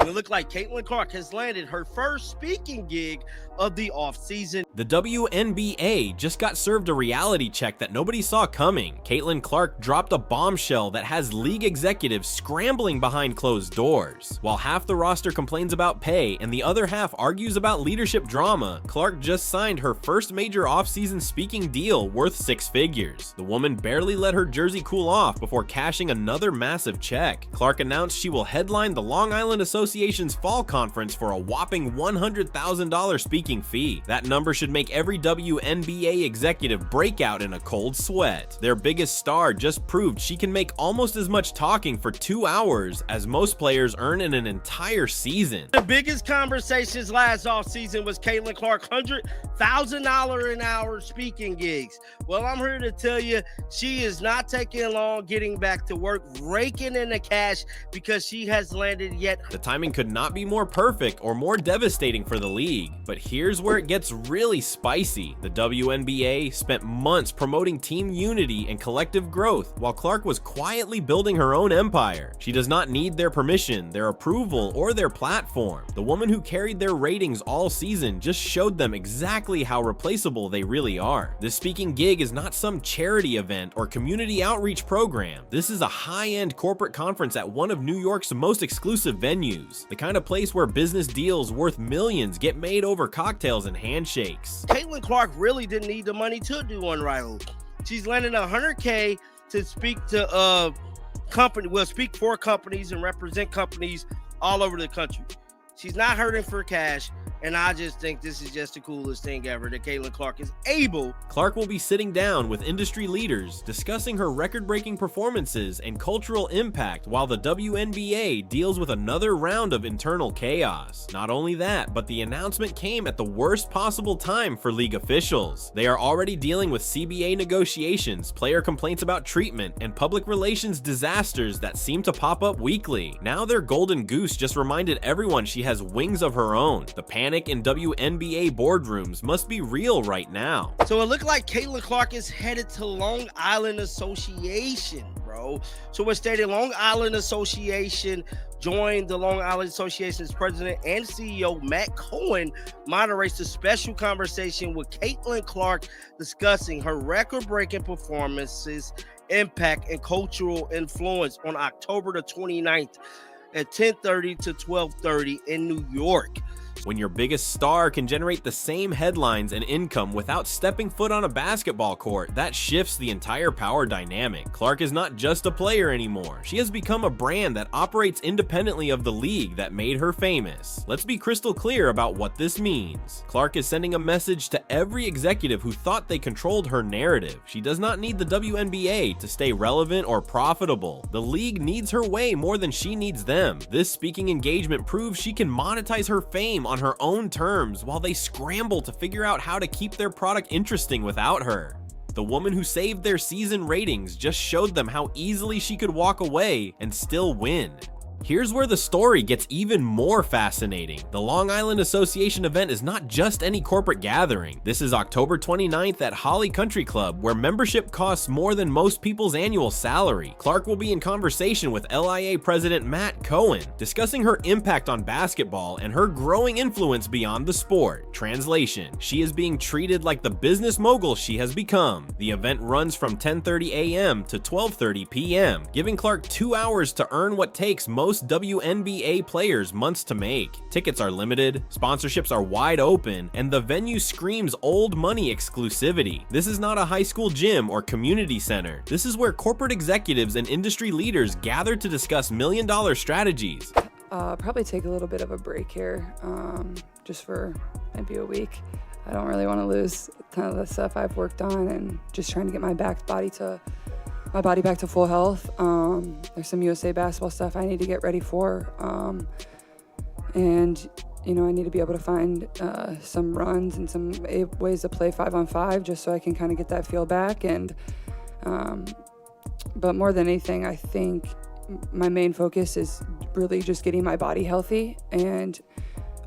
it looked like Caitlin Clark has landed her first speaking gig of the offseason. The WNBA just got served a reality check that nobody saw coming. Caitlin Clark dropped a bombshell that has league executives scrambling behind closed doors. While half the roster complains about pay and the other half argues about leadership drama, Clark just signed her first major offseason speaking deal worth 6 figures. The woman barely let her jersey cool off before cashing another massive check. Clark announced she will headline the Long Island Association's fall conference for a whopping $100,000 speaking fee. That number should make every WNBA executive break out in a cold sweat. Their biggest star just proved she can make almost as much talking for 2 hours as most players earn in an entire season. The biggest conversations last offseason was Caitlin Clark $100,000 an hour speaking gigs. Well, I'm here to tell you she is not taking long getting back to work, raking in the cash because she has landed yet. The timing could not be more perfect or more devastating for the league, but here's where it gets really spicy. The WNBA spent months promoting team unity and collective growth while Clark was quietly building her own empire. She does not need their permission, their approval, or their platform. The woman who carried their ratings all season just showed them exactly how replaceable they really are. This speaking gig is not some charity event or community outreach program. This is a high-end corporate conference at one of New York's most exclusive venues, the kind of place where business deals worth millions get made over cocktails and handshakes. Caitlin Clark really didn't need the money to do Unrivaled. She's landed $100K to speak to speak for companies and represent companies all over the country. She's not hurting for cash, and I just think this is just the coolest thing ever that Caitlin Clark is able. Clark will be sitting down with industry leaders, discussing her record-breaking performances and cultural impact while the WNBA deals with another round of internal chaos. Not only that, but the announcement came at the worst possible time for league officials. They are already dealing with CBA negotiations, player complaints about treatment, and public relations disasters that seem to pop up weekly. Now their golden goose just reminded everyone she has wings of her own. The panic in WNBA boardrooms must be real right now. So it looked like Caitlin Clark is headed to Long Island Association, bro. So it stated Long Island Association joined the Long Island Association's president and CEO, Matt Cohen, moderates a special conversation with Caitlin Clark discussing her record-breaking performances, impact, and cultural influence on October the 29th at 10:30 to 12:30 in New York. When your biggest star can generate the same headlines and income without stepping foot on a basketball court, that shifts the entire power dynamic. Clark is not just a player anymore. She has become a brand that operates independently of the league that made her famous. Let's be crystal clear about what this means. Clark is sending a message to every executive who thought they controlled her narrative. She does not need the WNBA to stay relevant or profitable. The league needs her way more than she needs them. This speaking engagement proves she can monetize her fame on her own terms while they scramble to figure out how to keep their product interesting without her. The woman who saved their season ratings just showed them how easily she could walk away and still win. Here's where the story gets even more fascinating. The Long Island Association event is not just any corporate gathering. This is October 29th at Holly Country Club, where membership costs more than most people's annual salary. Clark will be in conversation with LIA President Matt Cohen, discussing her impact on basketball and her growing influence beyond the sport. Translation: she is being treated like the business mogul she has become. The event runs from 10:30 a.m. to 12:30 p.m., giving Clark 2 hours to earn what takes most WNBA players months to make. Tickets are limited, sponsorships are wide open, and the venue screams old money exclusivity. This is not a high school gym or community center. This is where corporate executives and industry leaders gather to discuss million-dollar strategies. Probably take a little bit of a break here, just for maybe a week. I don't really want to lose a ton of the stuff I've worked on, and just trying to get my body back to full health. There's some USA basketball stuff I need to get ready for. And, you know, I need to be able to find some runs and some ways to play 5-on-5 just so I can kind of get that feel back. And, but more than anything, I think my main focus is really just getting my body healthy and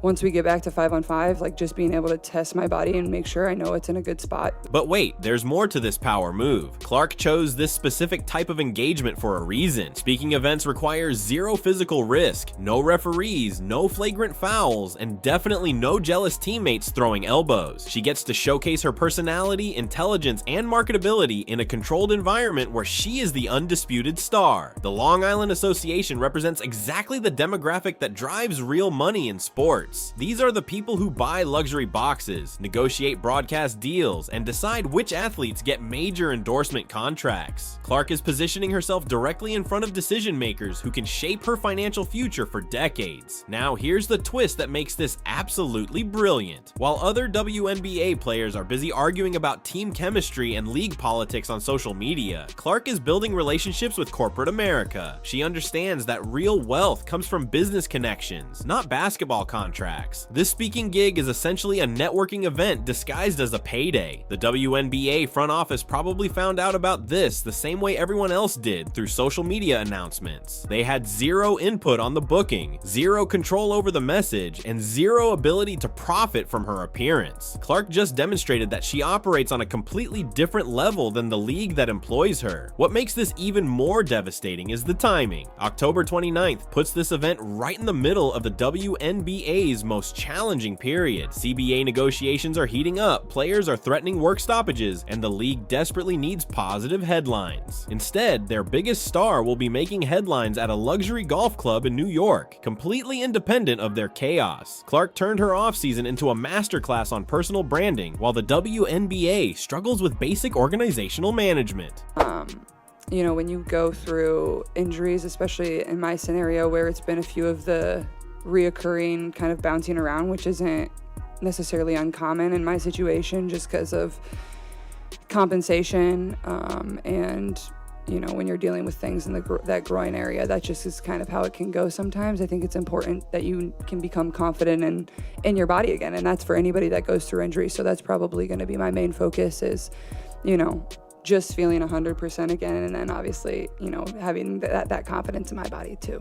once we get back to 5-on-5, like just being able to test my body and make sure I know it's in a good spot. But wait, there's more to this power move. Clark chose this specific type of engagement for a reason. Speaking events require zero physical risk, no referees, no flagrant fouls, and definitely no jealous teammates throwing elbows. She gets to showcase her personality, intelligence, and marketability in a controlled environment where she is the undisputed star. The Long Island Association represents exactly the demographic that drives real money in sports. These are the people who buy luxury boxes, negotiate broadcast deals, and decide which athletes get major endorsement contracts. Clark is positioning herself directly in front of decision makers who can shape her financial future for decades. Now here's the twist that makes this absolutely brilliant. While other WNBA players are busy arguing about team chemistry and league politics on social media, Clark is building relationships with corporate America. She understands that real wealth comes from business connections, not basketball contracts. This speaking gig is essentially a networking event disguised as a payday. The WNBA front office probably found out about this the same way everyone else did, through social media announcements. They had zero input on the booking, zero control over the message, and zero ability to profit from her appearance. Clark just demonstrated that she operates on a completely different level than the league that employs her. What makes this even more devastating is the timing. October 29th puts this event right in the middle of the WNBA's most challenging period. CBA negotiations are heating up, players are threatening work stoppages, and the league desperately needs positive headlines. Instead, their biggest star will be making headlines at a luxury golf club in New York, completely independent of their chaos. Clark turned her offseason into a masterclass on personal branding, while the WNBA struggles with basic organizational management. You know, when you go through injuries, especially in my scenario where it's been a few of the reoccurring kind of bouncing around, which isn't necessarily uncommon in my situation just because of compensation, and you know, when you're dealing with things in that groin area, that just is kind of how it can go sometimes. I think it's important that you can become confident in your body again, and that's for anybody that goes through injury. So that's probably going to be my main focus, is, you know, just feeling 100% again, and then obviously, you know, having that confidence in my body too.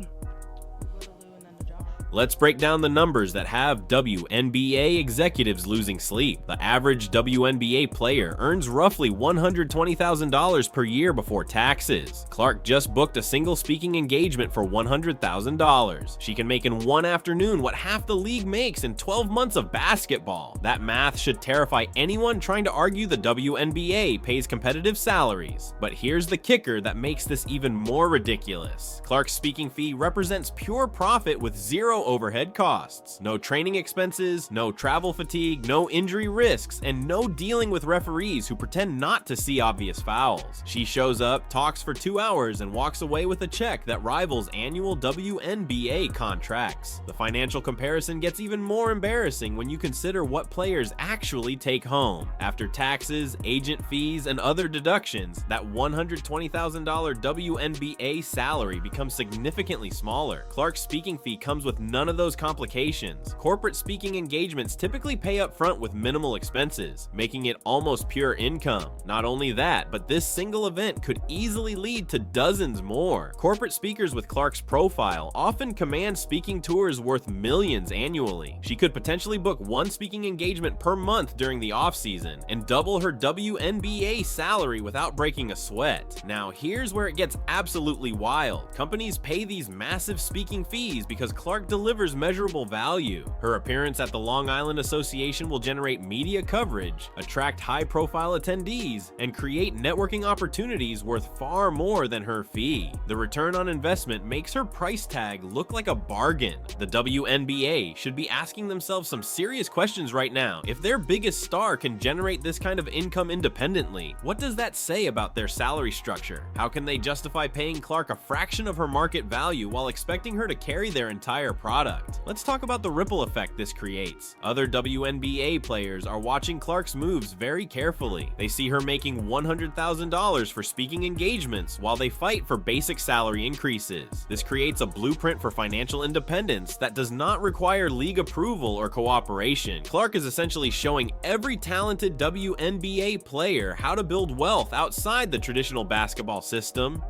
Let's break down the numbers that have WNBA executives losing sleep. The average WNBA player earns roughly $120,000 per year before taxes. Clark just booked a single speaking engagement for $100,000. She can make in one afternoon what half the league makes in 12 months of basketball. That math should terrify anyone trying to argue the WNBA pays competitive salaries. But here's the kicker that makes this even more ridiculous. Clark's speaking fee represents pure profit with zero overhead costs, no training expenses, no travel fatigue, no injury risks, and no dealing with referees who pretend not to see obvious fouls. She shows up, talks for 2 hours, and walks away with a check that rivals annual WNBA contracts. The financial comparison gets even more embarrassing when you consider what players actually take home. After taxes, agent fees, and other deductions, that $120,000 WNBA salary becomes significantly smaller. Clark's speaking fee comes with none of those complications. Corporate speaking engagements typically pay up front with minimal expenses, making it almost pure income. Not only that, but this single event could easily lead to dozens more. Corporate speakers with Clark's profile often command speaking tours worth millions annually. She could potentially book one speaking engagement per month during the off-season and double her WNBA salary without breaking a sweat. Now here's where it gets absolutely wild. Companies pay these massive speaking fees because Clark delivers measurable value. Her appearance at the Long Island Association will generate media coverage, attract high-profile attendees, and create networking opportunities worth far more than her fee. The return on investment makes her price tag look like a bargain. The WNBA should be asking themselves some serious questions right now. If their biggest star can generate this kind of income independently, what does that say about their salary structure? How can they justify paying Clark a fraction of her market value while expecting her to carry their entire product? Let's talk about the ripple effect this creates. Other WNBA players are watching Clark's moves very carefully. They see her making $100,000 for speaking engagements while they fight for basic salary increases. This creates a blueprint for financial independence that does not require league approval or cooperation. Clark is essentially showing every talented WNBA player how to build wealth outside the traditional basketball system.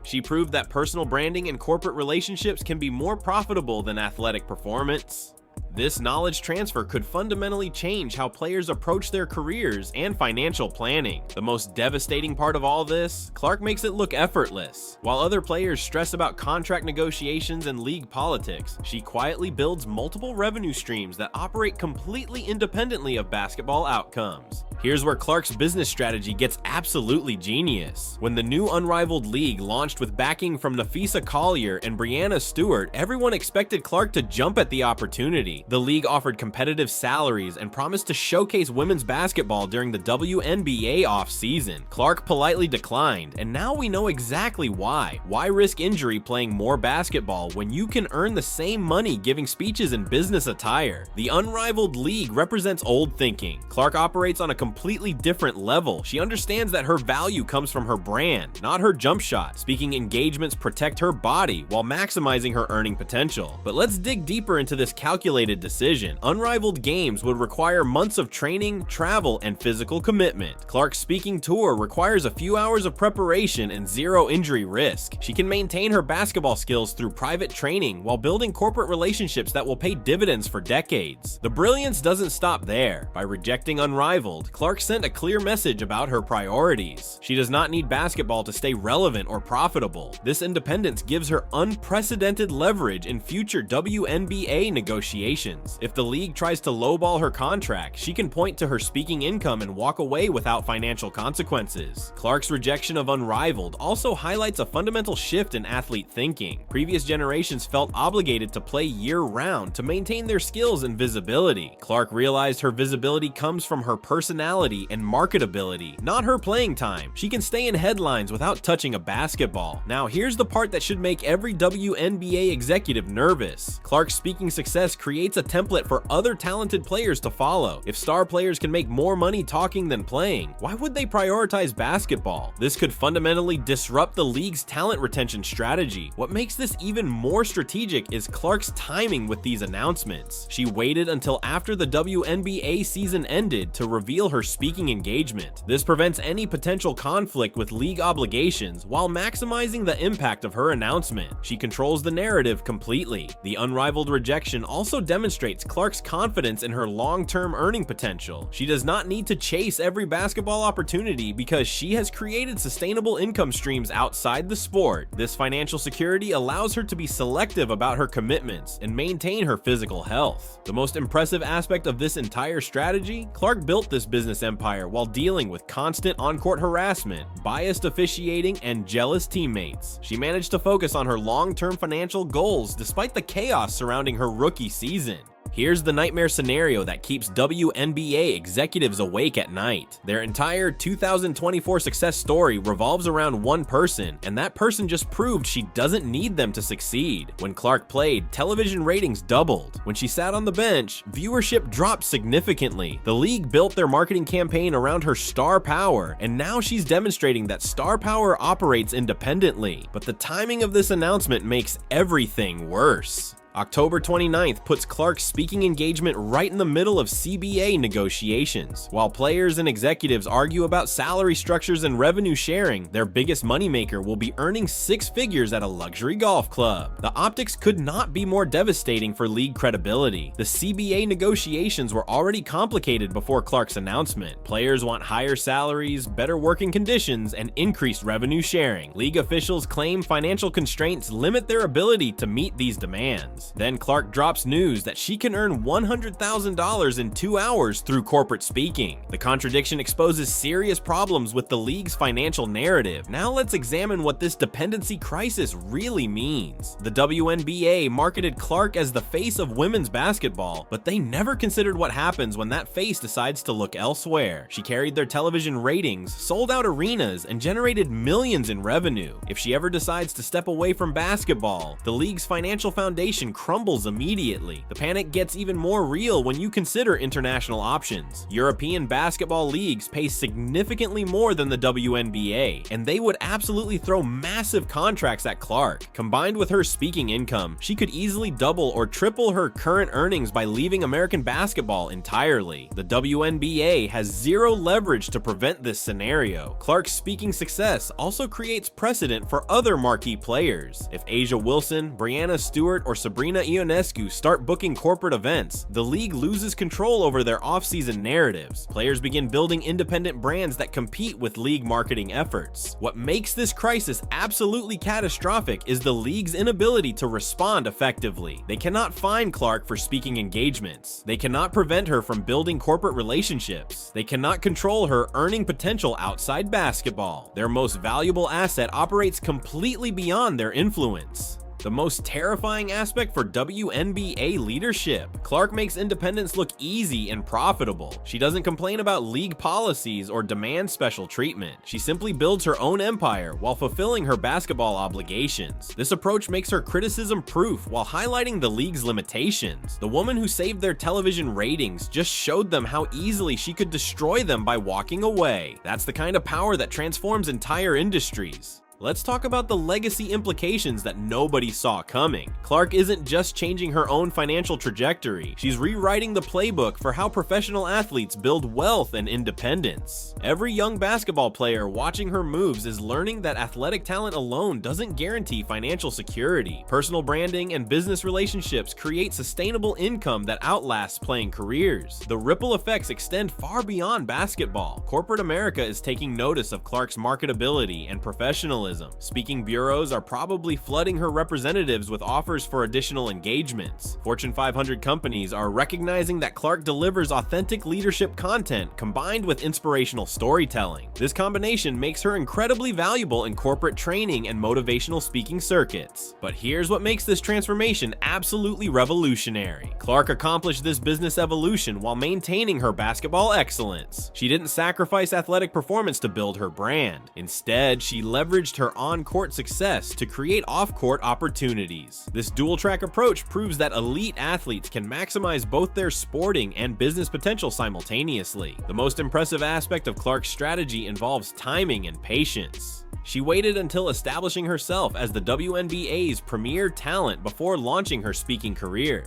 She proved that personal branding and corporate relationships can be more profitable than athletic performance. This knowledge transfer could fundamentally change how players approach their careers and financial planning. The most devastating part of all this, Clark makes it look effortless. While other players stress about contract negotiations and league politics, she quietly builds multiple revenue streams that operate completely independently of basketball outcomes. Here's where Clark's business strategy gets absolutely genius. When the new Unrivaled League launched with backing from Nafisa Collier and Brianna Stewart, everyone expected Clark to jump at the opportunity. The league offered competitive salaries and promised to showcase women's basketball during the WNBA offseason. Clark politely declined, and now we know exactly why. Why risk injury playing more basketball when you can earn the same money giving speeches in business attire? The Unrivaled League represents old thinking. Clark operates on a completely different level. She understands that her value comes from her brand, not her jump shot. Speaking engagements protect her body while maximizing her earning potential. But let's dig deeper into this calculated decision. Unrivaled Games would require months of training, travel, and physical commitment. Clark's speaking tour requires a few hours of preparation and zero injury risk. She can maintain her basketball skills through private training while building corporate relationships that will pay dividends for decades. The brilliance doesn't stop there. By rejecting Unrivaled, Clark sent a clear message about her priorities. She does not need basketball to stay relevant or profitable. This independence gives her unprecedented leverage in future WNBA negotiations. If the league tries to lowball her contract, she can point to her speaking income and walk away without financial consequences. Clark's rejection of Unrivaled also highlights a fundamental shift in athlete thinking. Previous generations felt obligated to play year-round to maintain their skills and visibility. Clark realized her visibility comes from her personality and marketability, not her playing time. She can stay in headlines without touching a basketball. Now here's the part that should make every WNBA executive nervous. Clark's speaking success creates a template for other talented players to follow. If star players can make more money talking than playing, why would they prioritize basketball? This could fundamentally disrupt the league's talent retention strategy. What makes this even more strategic is Clark's timing with these announcements. She waited until after the WNBA season ended to reveal her speaking engagement. This prevents any potential conflict with league obligations while maximizing the impact of her announcement. She controls the narrative completely. The Unrivaled rejection also demonstrates Clark's confidence in her long-term earning potential. She does not need to chase every basketball opportunity because she has created sustainable income streams outside the sport. This financial security allows her to be selective about her commitments and maintain her physical health. The most impressive aspect of this entire strategy, Clark built this business empire while dealing with constant on-court harassment, biased officiating, and jealous teammates. She managed to focus on her long-term financial goals despite the chaos surrounding her rookie season. Here's the nightmare scenario that keeps WNBA executives awake at night. Their entire 2024 success story revolves around one person, and that person just proved she doesn't need them to succeed. When Clark played, television ratings doubled. When she sat on the bench, viewership dropped significantly. The league built their marketing campaign around her star power, and now she's demonstrating that star power operates independently. But the timing of this announcement makes everything worse. October 29th puts Clark's speaking engagement right in the middle of CBA negotiations. While players and executives argue about salary structures and revenue sharing, their biggest moneymaker will be earning six figures at a luxury golf club. The optics could not be more devastating for league credibility. The CBA negotiations were already complicated before Clark's announcement. Players want higher salaries, better working conditions, and increased revenue sharing. League officials claim financial constraints limit their ability to meet these demands. Then Clark drops news that she can earn $100,000 in 2 hours through corporate speaking. The contradiction exposes serious problems with the league's financial narrative. Now let's examine what this dependency crisis really means. The WNBA marketed Clark as the face of women's basketball, but they never considered what happens when that face decides to look elsewhere. She carried their television ratings, sold out arenas, and generated millions in revenue. If she ever decides to step away from basketball, the league's financial foundation crumbles immediately. The panic gets even more real when you consider international options. European basketball leagues pay significantly more than the WNBA, and they would absolutely throw massive contracts at Clark. Combined with her speaking income, she could easily double or triple her current earnings by leaving American basketball entirely. The WNBA has zero leverage to prevent this scenario. Clark's speaking success also creates precedent for other marquee players. If Asia Wilson, Brianna Stewart, or Sabrina Sabrina Ionescu start booking corporate events, the league loses control over their off-season narratives. Players begin building independent brands that compete with league marketing efforts. What makes this crisis absolutely catastrophic is the league's inability to respond effectively. They cannot fine Clark for speaking engagements. They cannot prevent her from building corporate relationships. They cannot control her earning potential outside basketball. Their most valuable asset operates completely beyond their influence. The most terrifying aspect for WNBA leadership. Clark makes independence look easy and profitable. She doesn't complain about league policies or demand special treatment. She simply builds her own empire while fulfilling her basketball obligations. This approach makes her criticism-proof while highlighting the league's limitations. The woman who saved their television ratings just showed them how easily she could destroy them by walking away. That's the kind of power that transforms entire industries. Let's talk about the legacy implications that nobody saw coming. Clark isn't just changing her own financial trajectory, she's rewriting the playbook for how professional athletes build wealth and independence. Every young basketball player watching her moves is learning that athletic talent alone doesn't guarantee financial security. Personal branding and business relationships create sustainable income that outlasts playing careers. The ripple effects extend far beyond basketball. Corporate America is taking notice of Clark's marketability and professionalism. Speaking bureaus are probably flooding her representatives with offers for additional engagements. Fortune 500 companies are recognizing that Clark delivers authentic leadership content combined with inspirational storytelling. This combination makes her incredibly valuable in corporate training and motivational speaking circuits. But here's what makes this transformation absolutely revolutionary. Clark accomplished this business evolution while maintaining her basketball excellence. She didn't sacrifice athletic performance to build her brand. Instead, she leveraged her on-court success to create off-court opportunities. This dual-track approach proves that elite athletes can maximize both their sporting and business potential simultaneously. The most impressive aspect of Clark's strategy involves timing and patience. She waited until establishing herself as the WNBA's premier talent before launching her speaking career.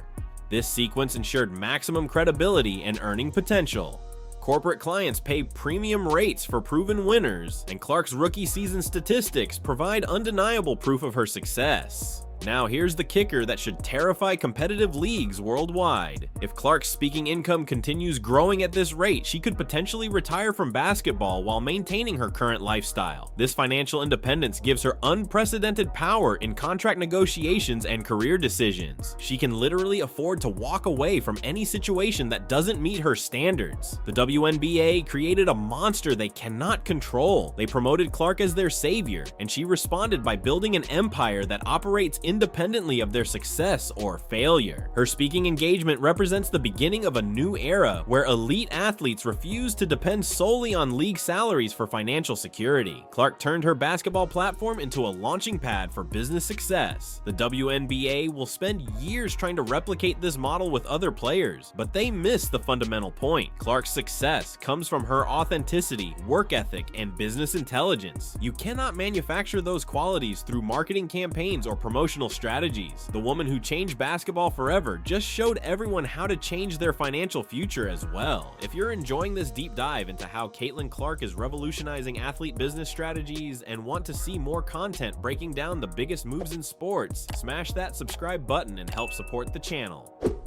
This sequence ensured maximum credibility and earning potential. Corporate clients pay premium rates for proven winners, and Clark's rookie season statistics provide undeniable proof of her success. Now here's the kicker that should terrify competitive leagues worldwide. If Clark's speaking income continues growing at this rate, she could potentially retire from basketball while maintaining her current lifestyle. This financial independence gives her unprecedented power in contract negotiations and career decisions. She can literally afford to walk away from any situation that doesn't meet her standards. The WNBA created a monster they cannot control. They promoted Clark as their savior, and she responded by building an empire that operates independently of their success or failure. Her speaking engagement represents the beginning of a new era where elite athletes refuse to depend solely on league salaries for financial security. Clark turned her basketball platform into a launching pad for business success. The WNBA will spend years trying to replicate this model with other players, but they miss the fundamental point. Clark's success comes from her authenticity, work ethic, and business intelligence. You cannot manufacture those qualities through marketing campaigns or promotional strategies. The woman who changed basketball forever just showed everyone how to change their financial future as well. If you're enjoying this deep dive into how Caitlin Clark is revolutionizing athlete business strategies and want to see more content breaking down the biggest moves in sports, smash that subscribe button and help support the channel.